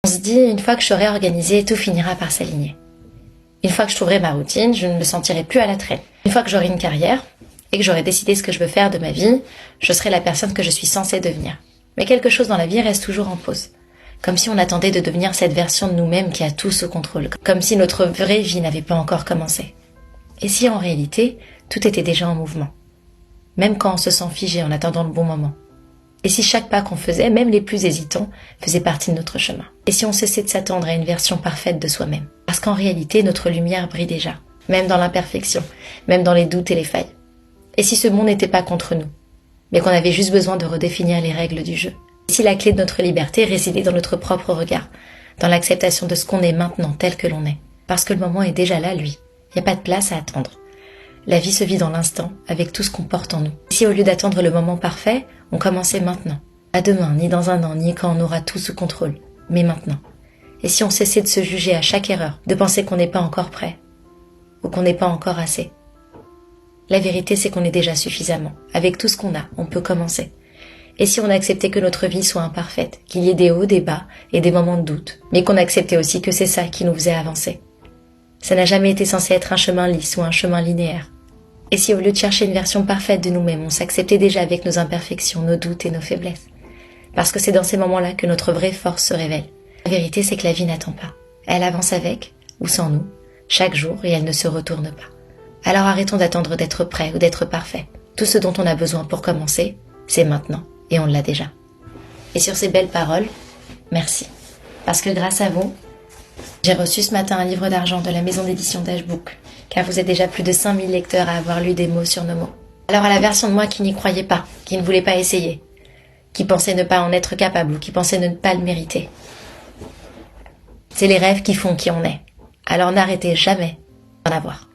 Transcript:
On se dit, une fois que je serai organisée, tout finira par s'aligner. Une fois que je trouverai ma routine, je ne me sentirai plus à la traîne. Une fois que j'aurai une carrière et que j'aurai décidé ce que je veux faire de ma vie, je serai la personne que je suis censée devenir. Mais quelque chose dans la vie reste toujours en pause. Comme si on attendait de devenir cette version de nous-mêmes qui a tout sous contrôle. Comme si notre vraie vie n'avait pas encore commencé. Et si en réalité, tout était déjà en mouvement. Même quand on se sent figé en attendant le bon moment. Et si chaque pas qu'on faisait, même les plus hésitants, faisait partie de notre chemin. Et si on cessait de s'attendre à une version parfaite de soi-même. Parce qu'en réalité, notre lumière brille déjà. Même dans l'imperfection. Même dans les doutes et les failles. Et si ce monde n'était pas contre nous. Mais qu'on avait juste besoin de redéfinir les règles du jeu. Et si la clé de notre liberté résidait dans notre propre regard. Dans l'acceptation de ce qu'on est maintenant tel que l'on est. Parce que le moment est déjà là, lui. Il n'y a pas de place à attendre. La vie se vit dans l'instant, avec tout ce qu'on porte en nous. Et si au lieu d'attendre le moment parfait, on commençait maintenant. Pas demain, ni dans un an, ni quand on aura tout sous contrôle. Mais maintenant. Et si on cessait de se juger à chaque erreur, de penser qu'on n'est pas encore prêt, ou qu'on n'est pas encore assez. La vérité, c'est qu'on est déjà suffisamment. Avec tout ce qu'on a, on peut commencer. Et si on acceptait que notre vie soit imparfaite, qu'il y ait des hauts, des bas, et des moments de doute, mais qu'on acceptait aussi que c'est ça qui nous faisait avancer. Ça n'a jamais été censé être un chemin lisse ou un chemin linéaire. Et si au lieu de chercher une version parfaite de nous-mêmes, on s'acceptait déjà avec nos imperfections, nos doutes et nos faiblesses. Parce que c'est dans ces moments-là que notre vraie force se révèle. La vérité, c'est que la vie n'attend pas. Elle avance avec, ou sans nous, chaque jour, et elle ne se retourne pas. Alors arrêtons d'attendre d'être prêt ou d'être parfait. Tout ce dont on a besoin pour commencer, c'est maintenant, et on l'a déjà. Et sur ces belles paroles, merci. Parce que grâce à vous, j'ai reçu ce matin un livre d'argent de la maison d'édition Dashbook, car vous êtes déjà plus de 5000 lecteurs à avoir lu des mots sur nos mots. Alors à la version de moi qui n'y croyait pas, qui ne voulait pas essayer, qui pensait ne pas en être capable ou qui pensait ne pas le mériter. C'est les rêves qui font qui on est. Alors n'arrêtez jamais d'en avoir.